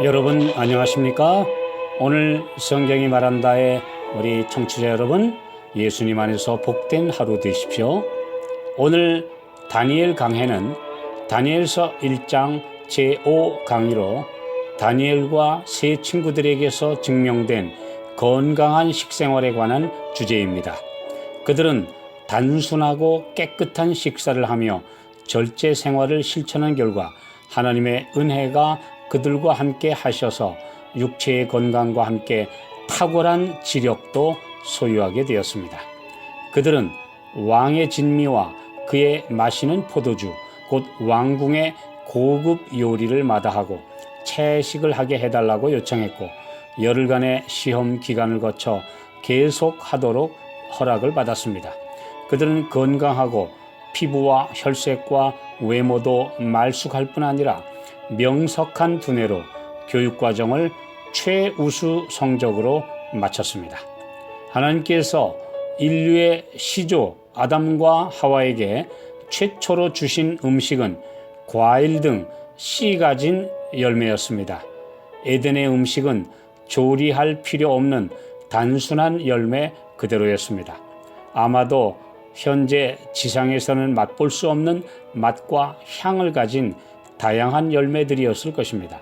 여러분 안녕하십니까? 오늘 성경이 말한다에 우리 청취자 여러분, 예수님 안에서 복된 하루 되십시오. 오늘 다니엘 강해는 다니엘서 1장 제5강의로 다니엘과 세 친구들에게서 증명된 건강한 식생활에 관한 주제입니다. 그들은 단순하고 깨끗한 식사를 하며 절제 생활을 실천한 결과 하나님의 은혜가 그들과 함께 하셔서 육체의 건강과 함께 탁월한 지력도 소유하게 되었습니다. 그들은 왕의 진미와 그의 마시는 포도주, 곧 왕궁의 고급 요리를 마다하고 채식을 하게 해달라고 요청했고, 열흘간의 시험 기간을 거쳐 계속 하도록 허락을 받았습니다. 그들은 건강하고 피부와 혈색과 외모도 말쑥할 뿐 아니라 명석한 두뇌로 교육과정을 최우수 성적으로 마쳤습니다. 하나님께서 인류의 시조 아담과 하와에게 최초로 주신 음식은 과일 등 씨 가진 열매였습니다. 에덴의 음식은 조리할 필요 없는 단순한 열매 그대로였습니다. 아마도 현재 지상에서는 맛볼 수 없는 맛과 향을 가진 다양한 열매들이었을 것입니다.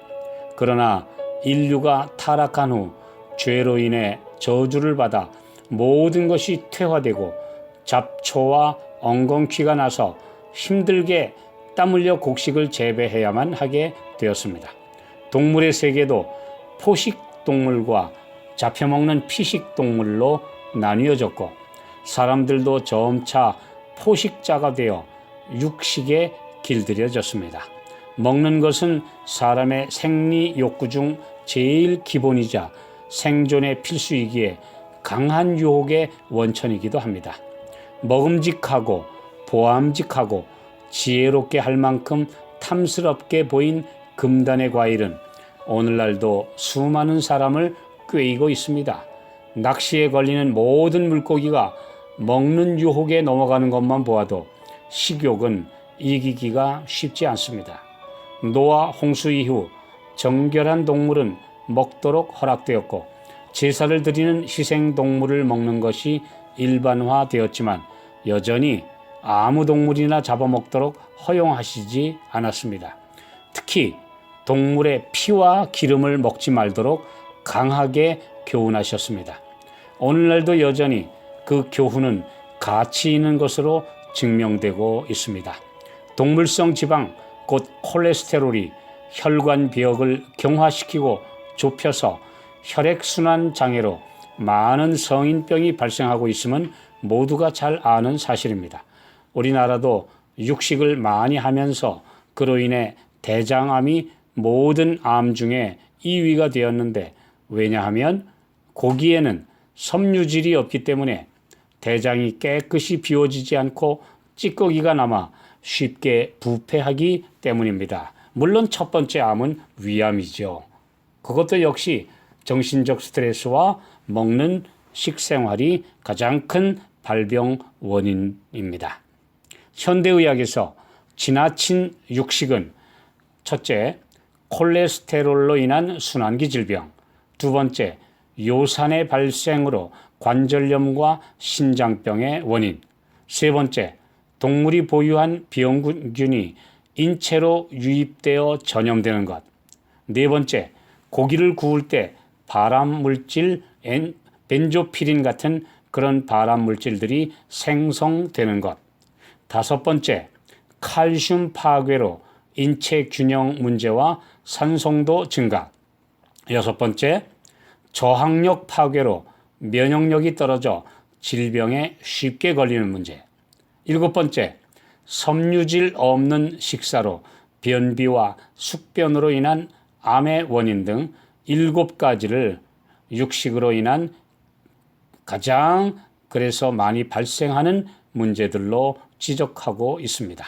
그러나 인류가 타락한 후 죄로 인해 저주를 받아 모든 것이 퇴화되고 잡초와 엉겅퀴가 나서 힘들게 땀 흘려 곡식을 재배해야만 하게 되었습니다. 동물의 세계도 포식동물과 잡혀먹는 피식동물로 나뉘어졌고, 사람들도 점차 포식자가 되어 육식에 길들여졌습니다. 먹는 것은 사람의 생리 욕구 중 제일 기본이자 생존의 필수이기에 강한 유혹의 원천이기도 합니다. 먹음직하고 보암직하고 지혜롭게 할 만큼 탐스럽게 보인 금단의 과일은 오늘날도 수많은 사람을 꾀이고 있습니다. 낚시에 걸리는 모든 물고기가 먹는 유혹에 넘어가는 것만 보아도 식욕은 이기기가 쉽지 않습니다. 노아 홍수 이후 정결한 동물은 먹도록 허락되었고, 제사를 드리는 희생동물을 먹는 것이 일반화되었지만 여전히 아무 동물이나 잡아먹도록 허용하시지 않았습니다. 특히 동물의 피와 기름을 먹지 말도록 강하게 교훈하셨습니다. 오늘날도 여전히 그 교훈은 가치 있는 것으로 증명되고 있습니다. 동물성 지방, 곧 콜레스테롤이 혈관 벽을 경화시키고 좁혀서 혈액순환 장애로 많은 성인병이 발생하고 있음은 모두가 잘 아는 사실입니다. 우리나라도 육식을 많이 하면서 그로 인해 대장암이 모든 암 중에 2위가 되었는데, 왜냐하면 고기에는 섬유질이 없기 때문에 대장이 깨끗이 비워지지 않고 찌꺼기가 남아 쉽게 부패하기 때문입니다. 물론 첫 번째 암은 위암이죠. 그것도 역시 정신적 스트레스와 먹는 식생활이 가장 큰 발병 원인입니다. 현대의학에서 지나친 육식은 첫째, 콜레스테롤로 인한 순환기 질병, 두 번째, 요산의 발생으로 관절염과 신장병의 원인, 세 번째, 동물이 보유한 병균이 인체로 유입되어 전염되는 것, 네 번째, 고기를 구울 때 발암물질 벤조피린 같은 그런 발암물질들이 생성되는 것, 다섯 번째, 칼슘 파괴로 인체 균형 문제와 산송도 증가, 여섯 번째, 저항력 파괴로 면역력이 떨어져 질병에 쉽게 걸리는 문제, 일곱 번째, 섬유질 없는 식사로 변비와 숙변으로 인한 암의 원인 등 7가지를 육식으로 인한 가장 그래서 많이 발생하는 문제들로 지적하고 있습니다.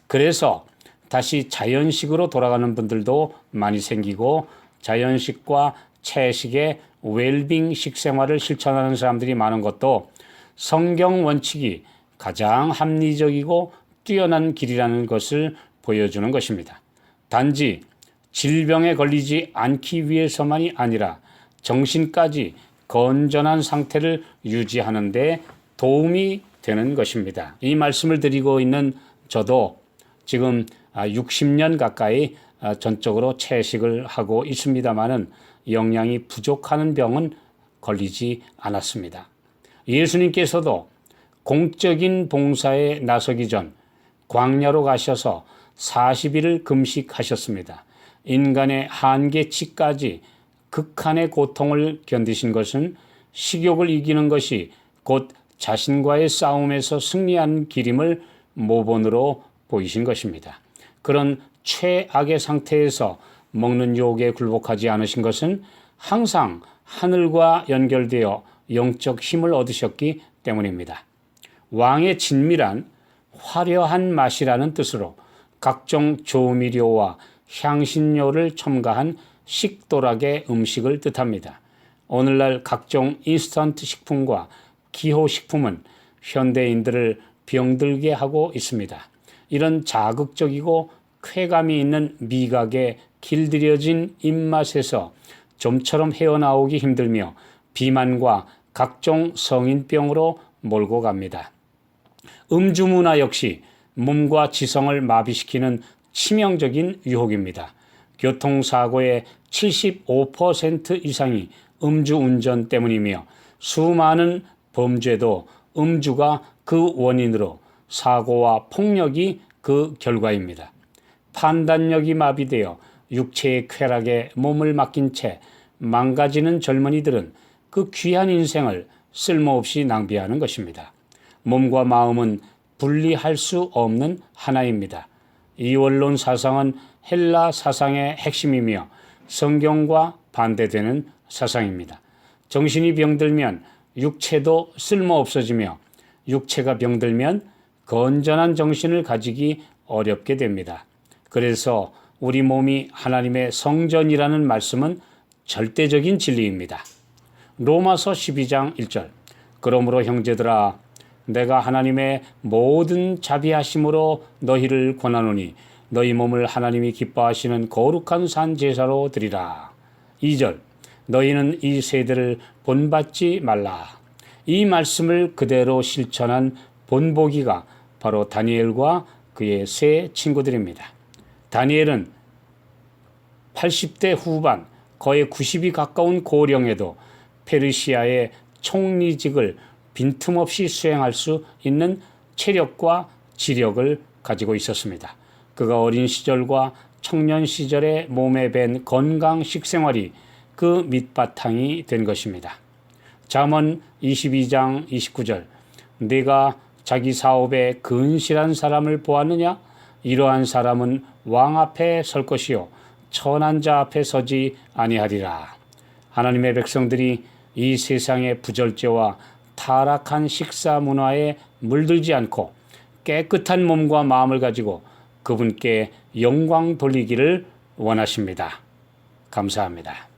그래서 다시 자연식으로 돌아가는 분들도 많이 생기고, 자연식과 채식의 웰빙 식생활을 실천하는 사람들이 많은 것도 성경 원칙이 가장 합리적이고 뛰어난 길이라는 것을 보여주는 것입니다. 단지 질병에 걸리지 않기 위해서만이 아니라 정신까지 건전한 상태를 유지하는 데 도움이 되는 것입니다. 이 말씀을 드리고 있는 저도 지금 60년 가까이 전적으로 채식을 하고 있습니다마는 영양이 부족하는 병은 걸리지 않았습니다. 예수님께서도 공적인 봉사에 나서기 전 광야로 가셔서 40일을 금식하셨습니다. 인간의 한계치까지 극한의 고통을 견디신 것은 식욕을 이기는 것이 곧 자신과의 싸움에서 승리한 길임을 모본으로 보이신 것입니다. 그런 최악의 상태에서 먹는 유혹에 굴복하지 않으신 것은 항상 하늘과 연결되어 영적 힘을 얻으셨기 때문입니다. 왕의 진미란 화려한 맛이라는 뜻으로 각종 조미료와 향신료를 첨가한 식도락의 음식을 뜻합니다. 오늘날 각종 인스턴트 식품과 기호식품은 현대인들을 병들게 하고 있습니다. 이런 자극적이고 쾌감이 있는 미각에 길들여진 입맛에서 좀처럼 헤어나오기 힘들며 비만과 각종 성인병으로 몰고 갑니다. 음주 문화 역시 몸과 지성을 마비시키는 치명적인 유혹입니다. 교통사고의 75% 이상이 음주운전 때문이며 수많은 범죄도 음주가 그 원인으로 사고와 폭력이 그 결과입니다. 판단력이 마비되어 육체의 쾌락에 몸을 맡긴 채 망가지는 젊은이들은 그 귀한 인생을 쓸모없이 낭비하는 것입니다. 몸과 마음은 분리할 수 없는 하나입니다. 이원론 사상은 헬라 사상의 핵심이며 성경과 반대되는 사상입니다. 정신이 병들면 육체도 쓸모없어지며 육체가 병들면 건전한 정신을 가지기 어렵게 됩니다. 그래서 우리 몸이 하나님의 성전이라는 말씀은 절대적인 진리입니다. 로마서 12장 1절 그러므로 형제들아 내가 하나님의 모든 자비하심으로 너희를 권하노니 너희 몸을 하나님이 기뻐하시는 거룩한 산 제사로 드리라. 2절 너희는 이 세대를 본받지 말라. 이 말씀을 그대로 실천한 본보기가 바로 다니엘과 그의 세 친구들입니다. 다니엘은 80대 후반 거의 90이 가까운 고령에도 페르시아의 총리직을 빈틈없이 수행할 수 있는 체력과 지력을 가지고 있었습니다. 그가 어린 시절과 청년 시절의 몸에 밴 건강 식생활이 그 밑바탕이 된 것입니다. 잠언 22장 29절 네가 자기 사업에 근실한 사람을 보았느냐? 이러한 사람은 왕 앞에 설 것이요 천한 자 앞에 서지 아니하리라. 하나님의 백성들이 이 세상의 부절제와 타락한 식사 문화에 물들지 않고 깨끗한 몸과 마음을 가지고 그분께 영광 돌리기를 원하십니다. 감사합니다.